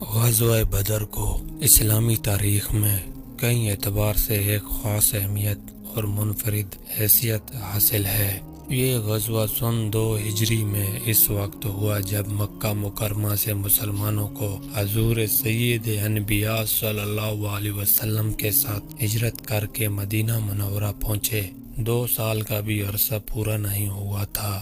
غزوہ بدر کو اسلامی تاریخ میں کئی اعتبار سے ایک خاص اہمیت اور منفرد حیثیت حاصل ہے۔ یہ غزوہ سن 2 ہجری میں اس وقت ہوا جب مکہ مکرمہ سے مسلمانوں کو حضور سید انبیاء صلی اللہ علیہ وسلم کے ساتھ ہجرت کر کے مدینہ منورہ پہنچے۔ 2 سال کا بھی عرصہ پورا نہیں ہوا تھا۔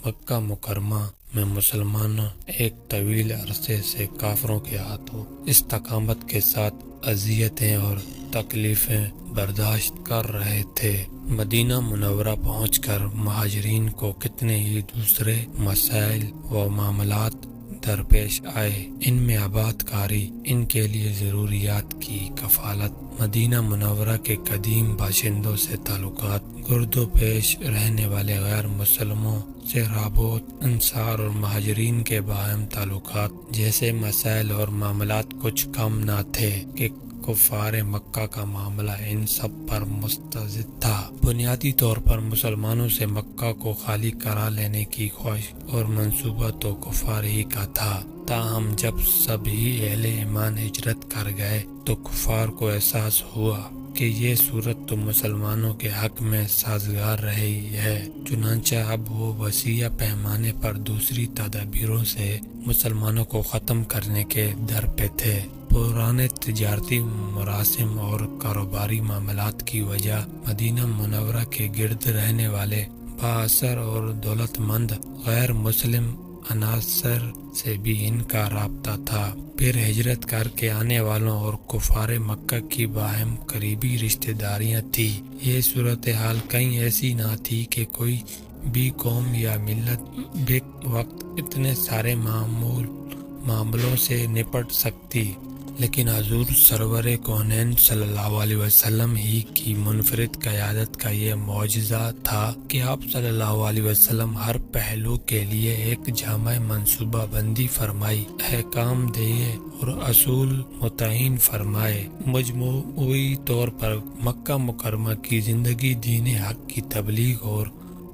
مکہ مکرمہ میں مسلمان ایک طویل عرصے سے کافروں کے ہاتھوں استقامت کے ساتھ اذیتیں اور تکلیفیں برداشت کر رہے تھے۔ مدینہ منورہ پہنچ کر مہاجرین کو کتنے ہی دوسرے مسائل و معاملات درپیش آئے۔ ان میں آباد کاری، ان کے لیے ضروریات کی کفالت، مدینہ منورہ کے قدیم باشندوں سے تعلقات، گرد و پیش رہنے والے غیر مسلموں سے رابط، انصار اور مہاجرین کے باہم تعلقات جیسے مسائل اور معاملات کچھ کم نہ تھے کہ کفار مکہ کا معاملہ ان سب پر مستزد تھا۔ بنیادی طور پر مسلمانوں سے مکہ کو خالی کرا لینے کی خواہش اور منصوبہ تو کفار ہی کا تھا، تاہم جب سبھی اہل ایمان ہجرت کر گئے تو کفار کو احساس ہوا کہ یہ صورت تو مسلمانوں کے حق میں سازگار رہی ہے، چنانچہ اب وہ وسیع پیمانے پر دوسری تدابیروں سے مسلمانوں کو ختم کرنے کے در پہ تھے۔ پرانے تجارتی مراسم اور کاروباری معاملات کی وجہ مدینہ منورہ کے گرد رہنے والے بااثر اور دولت مند غیر مسلم عناصر سے بھی ان کا رابطہ تھا۔ پھر ہجرت کر کے آنے والوں اور کفار مکہ کی باہم قریبی رشتہ داریاں تھیں۔ یہ صورتحال کہیں ایسی نہ تھی کہ کوئی بھی قوم یا ملت بیک وقت اتنے سارے معاملوں سے نپٹ سکتی، لیکن حضور سرور کونین صلی اللہ علیہ وسلم ہی کی منفرد قیادت کا یہ معجزہ تھا کہ آپ صلی اللہ علیہ وسلم ہر پہلو کے لیے ایک جامع منصوبہ بندی فرمائی، احکام دیے اور اصول متعین فرمائے۔ مجموعی طور پر مکہ مکرمہ کی زندگی دین حق کی تبلیغ اور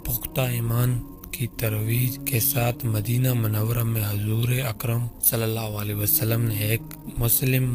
پختہ ایمان کی ترویج کے ساتھ مدینہ منورہ میں حضور اکرم صلی اللہ علیہ وسلم نے ایک مسلم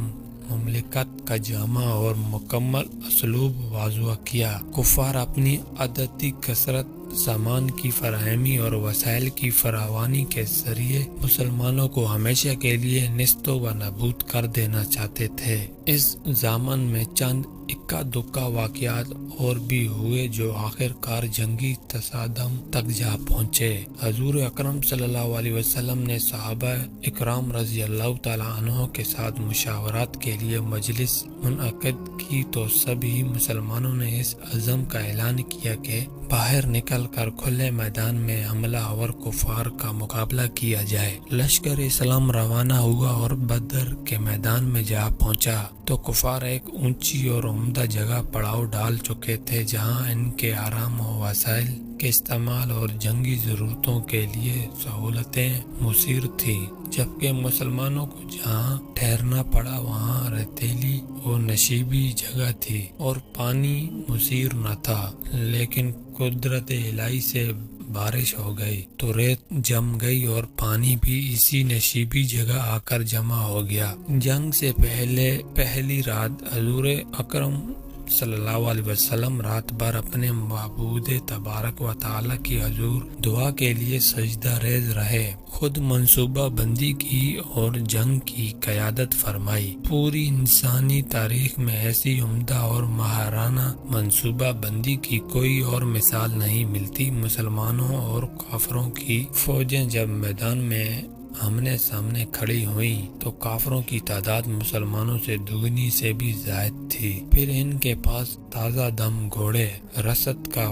مملکت کا جامع اور مکمل اسلوب واضح کیا۔ کفار اپنی عددی کثرت، سامان کی فراہمی اور وسائل کی فراوانی کے ذریعے مسلمانوں کو ہمیشہ کے لیے نیست و نابود کر دینا چاہتے تھے۔ اس زمان میں چند اکا دکا واقعات اور بھی ہوئے جو آخر کار جنگی تصادم تک جا پہنچے۔ حضور اکرم صلی اللہ علیہ وسلم نے صحابہ اکرام رضی اللہ تعالی عنہ کے ساتھ مشاورات کے لیے مجلس منعقد کی تو سبھی مسلمانوں نے اس عزم کا اعلان کیا کہ باہر نکل کر کھلے میدان میں حملہ آور کفار کا مقابلہ کیا جائے۔ لشکر اسلام روانہ ہوا اور بدر کے میدان میں جا پہنچا تو کفار ایک اونچی اور عمدہ جگہ پڑاؤ ڈال چکے تھے جہاں ان کے آرام و وسائل کے استعمال اور جنگی ضرورتوں کے لیے سہولتیں مؤثر تھیں، جبکہ مسلمانوں کو جہاں ٹھہرنا پڑا وہاں ریتیلی و نشیبی جگہ تھی اور پانی مؤثر نہ تھا، لیکن قدرت الہی سے بارش ہو گئی تو ریت جم گئی اور پانی بھی اسی نشیبی جگہ آ کر جمع ہو گیا۔ جنگ سے پہلی رات حضور اکرم صلی اللہ علیہ وسلم رات بھر اپنے معبود تبارک و تعالی کی حضور دعا کے لیے سجدہ ریز رہے، خود منصوبہ بندی کی اور جنگ کی قیادت فرمائی۔ پوری انسانی تاریخ میں ایسی عمدہ اور ماہرانہ منصوبہ بندی کی کوئی اور مثال نہیں ملتی۔ مسلمانوں اور کافروں کی فوجیں جب میدان میں آمنے سامنے کھڑی ہوئیں تو کافروں کی تعداد مسلمانوں سے دوگنی سے بھی زائد تھی۔ پھر ان کے پاس تازہ دم گھوڑے، رسد کا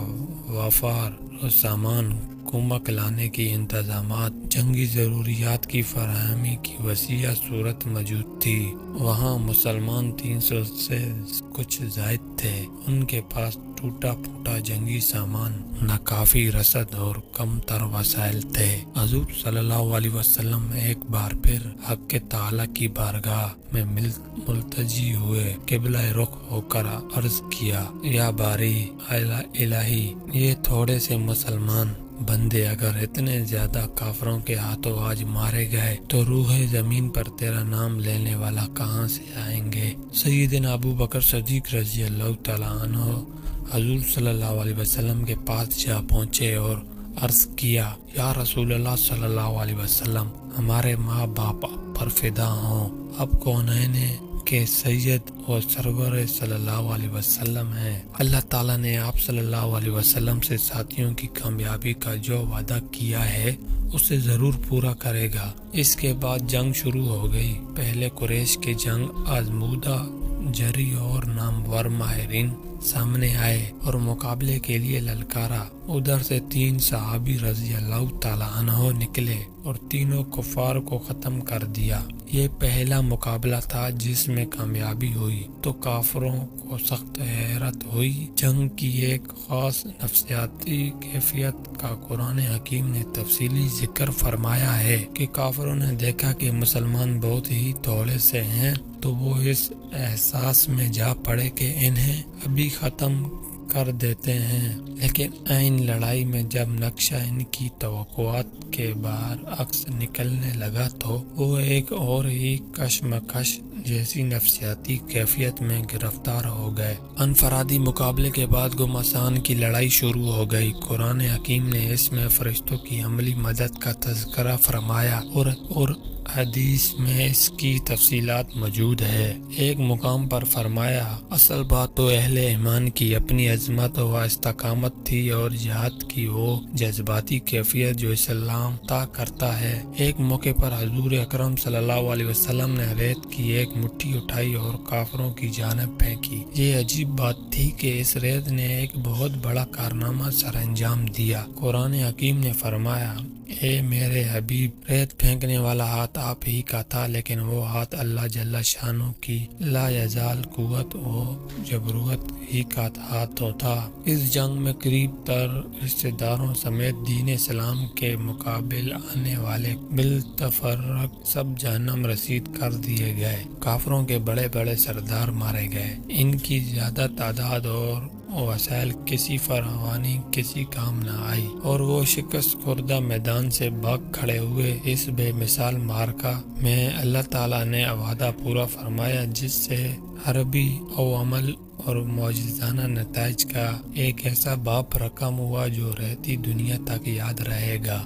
وفار و سامان، کمک لانے کی انتظامات، جنگی ضروریات کی فراہمی کی وسیع صورت موجود تھی۔ وہاں مسلمان 300 سے کچھ زائد تھے۔ ان کے پاس ٹوٹا پھوٹا جنگی سامان، ناکافی رسد اور کم تر وسائل تھے۔ حضور صلی اللہ علیہ وسلم ایک بار پھر حق تعالی کی بارگاہ میں ملتجی ہوئے، قبلہ رخ ہو کر عرض کیا، یا باری الہی، یہ تھوڑے سے مسلمان بندے اگر اتنے زیادہ کافروں کے ہاتھوں آج مارے گئے تو روح زمین پر تیرا نام لینے والا کہاں سے آئیں گے۔ سیدنا ابو بکر صدیق رضی اللہ تعالیٰ عنہ حضور صلی اللہ علیہ وسلم کے پاس جا پہنچے اور عرض کیا، یا رسول اللہ صلی اللہ علیہ وسلم، ہمارے ماں باپ پر فدا ہوں، اب کونین کے سید اور سرور صلی اللہ علیہ وسلم ہیں۔ اللہ تعالیٰ نے آپ صلی اللہ علیہ وسلم سے ساتھیوں کی کامیابی کا جو وعدہ کیا ہے اسے ضرور پورا کرے گا۔ اس کے بعد جنگ شروع ہو گئی۔ پہلے قریش کے جنگ آزمودہ جری اور نامور ماہرین سامنے آئے اور مقابلے کے لیے للکارا۔ ادھر سے 3 صحابی رضی اللہ تعالیٰ عنہ نکلے اور تینوں کفار کو ختم کر دیا۔ یہ پہلا مقابلہ تھا جس میں کامیابی ہوئی تو کافروں کو سخت حیرت ہوئی۔ جنگ کی ایک خاص نفسیاتی کیفیت کا قرآن حکیم نے تفصیلی ذکر فرمایا ہے کہ کافروں نے دیکھا کہ مسلمان بہت ہی تھوڑے سے ہیں تو وہ اس احساس میں جا پڑے کہ انہیں ابھی ختم کر دیتے ہیں، لیکن عین لڑائی میں جب نقشہ ان کی توقعات کے برعکس نکلنے لگا تو وہ ایک اور ہی کشمکش جیسی نفسیاتی کیفیت میں گرفتار ہو گئے۔ انفرادی مقابلے کے بعد گھمسان کی لڑائی شروع ہو گئی۔ قرآن حکیم نے اس میں فرشتوں کی عملی مدد کا تذکرہ فرمایا اور حدیث میں اس کی تفصیلات موجود ہے۔ ایک مقام پر فرمایا، اصل بات تو اہل ایمان کی اپنی عظمت و استقامت تھی اور جہاد کی وہ جذباتی کیفیت جو اسلام عطا کرتا ہے۔ ایک موقع پر حضور اکرم صلی اللہ علیہ وسلم نے ریت کی ایک مٹھی اٹھائی اور کافروں کی جانب پھینکی۔ یہ عجیب بات تھی کہ اس ریت نے ایک بہت بڑا کارنامہ سر انجام دیا۔ قرآن حکیم نے فرمایا، اے میرے حبیب، ریت پھینکنے والا ہاتھ آپ ہی کا تھا، لیکن وہ ہاتھ اللہ جل شانہ کی لا یزال قوت و جبروت ہی کا ہاتھ تھا۔ اس جنگ میں قریب تر رشتہ داروں سمیت دین اسلام کے مقابل آنے والے بالتفرق سب جہنم رسید کر دیے گئے۔ کافروں کے بڑے بڑے سردار مارے گئے۔ ان کی زیادہ تعداد اور وسائل کسی فراوانی کسی کام نہ آئی اور وہ شکست خوردہ میدان سے بھاگ کھڑے ہوئے۔ اس بے مثال معرکہ میں اللہ تعالیٰ نے وعدہ پورا فرمایا جس سے حربی عمل اور معجزانہ نتائج کا ایک ایسا باپ رقم ہوا جو رہتی دنیا تک یاد رہے گا۔